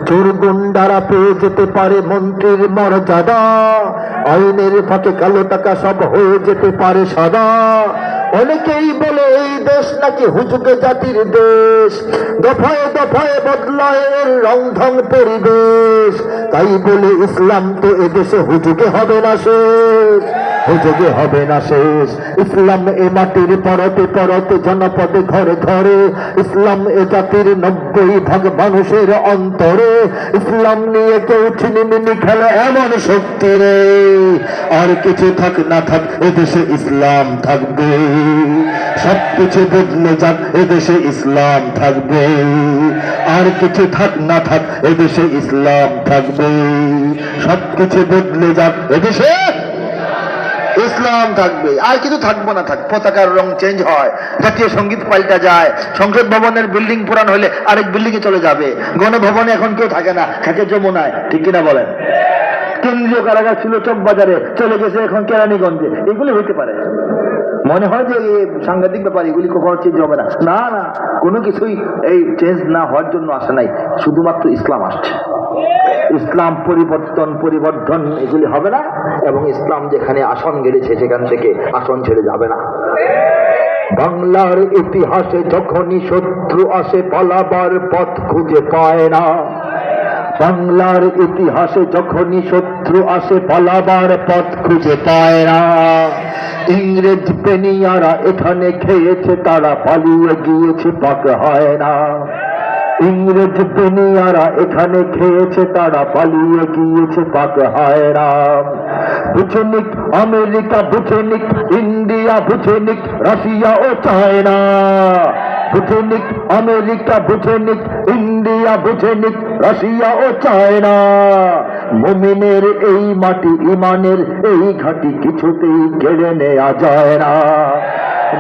চোর গুন্ডারা পেয়ে যেতে পারে মন্ত্রীর মর্যাদা, আইনের ফাঁকে কালো টাকা সব হয়ে যেতে পারে সাদা। অনেকেই বলে এই দেশ নাকি হুজুগে জাতির দেশ, দফায় দফায় বদলায় এর রংধং পরিবেশ। তাই বলে ইসলাম তো এদেশে হুজুগে হবে না শেষ, হুজুগে হবে না শেষ। ইসলাম এ মাটির পরতে পরতে জনপদে ঘরে ঘরে, ইসলাম এ জাতির 90% মানুষের অন্তরে। ইসলাম নিয়ে কেউ ছিনিমিনি খেলে এমন শক্তি রে, আর কিছু থাক না থাক এদেশে ইসলাম থাকবে। সবকিছু বদলে যাক এদেশে ইসলাম থাকবে, আর কিছু থাক না থাক এদেশে ইসলাম থাকবে। সবকিছু বদলে যাক এদেশে ইসলাম থাকবে, আর কিছু থাকবো না থাক। পতাকার রং চেঞ্জ হয়, জাতীয় সঙ্গীত পাল্টা যায়, সংসদ ভবনের বিল্ডিং পুরান হলে আরেক বিল্ডিং এ চলে যাবে, গণভবনে এখন কেউ থাকে না, থাকে যমুনায়, ঠিক কিনা বলেন? কেন্দ্রীয় কারাগার ছিল চকবাজারে, চলে গেছে এখন কেরানীগঞ্জে। এগুলি হইতে পারে, মনে হয় যে এই সাংঘাতিক ব্যাপার, এগুলি কখনো চেঞ্জ হবে না। না না, কোনো কিছুই এই চেঞ্জ না হওয়ার জন্য আসে নাই, শুধুমাত্র ইসলাম আসছে। ইসলাম পরিবর্ধন এগুলি হবে না, এবং ইসলাম যেখানে আসন গেড়েছে সেখান থেকে আসন ছেড়ে যাবে না। বাংলার ইতিহাসে যখনই শত্রু আসে পালাবার পথ খুঁজে পায় না, বাংলার ইতিহাসে যখনই শত্রু আসে পালাবার পথ খুঁজে পায় না। ইংরেজ বেনিয়ারা এখানে খেয়েছে, তারা পালিয়ে গিয়েছে, পাক হয় না। ইংরেজ বেনিয়ারা এখানে খেয়েছে, তারা পালিয়ে গিয়েছে, পাক হয় না। বুঝেনিক আমেরিকা, বুঝেনিক ইন্ডিয়া, বুঝেনিক রাশিয়া ও চায়না। বুঝেনিক আমেরিকা, বুঝেনিক ইন্ডিয়া, বুঝেনিক রাশিয়া ও চায়না। মুমিনের এই মাটি, ইমানের এই ঘাঁটি কিছুতেই কেড়ে নেওয়া যায় না।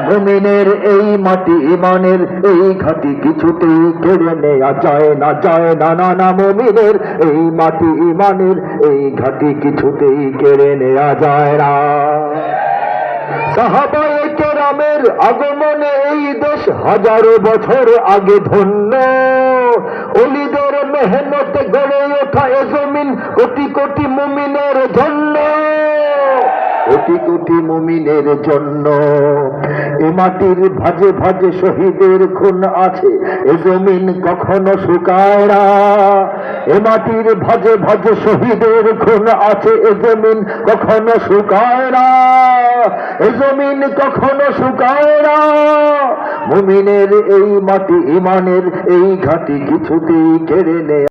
মুমিনের এই মাটি, ইমানের এই ঘাঁটি কিছুতেই কেড়ে নেওয়া যায় না, যায় না, না না। মুমিনের এই মাটি, ইমানের এই ঘাঁটি কিছুতেই কেড়ে নেওয়া যায় না। সাহাবায়ে কেরামের আগমনে এই দেশ হাজারো বছর আগে ধন্য। ওলিদের মেহনতে গড়ে ওঠা এ জমিন কোটি কোটি মুমিনের জন্য, কোটি কোটি মুমিনের জন্য। এ মাটির ভাজে ভাজে শহীদের খুন আছে, এ জমিন কখনো শুকায় না। এ মাটির ভাজে ভাজে শহীদের খুন আছে, এ জমিন কখনো শুকায় না, এ জমিন কখনো শুকায় না। মুমিনের এই মাটি, ইমানের এই ঘাঁটি কিছুতেই কেড়ে নেয়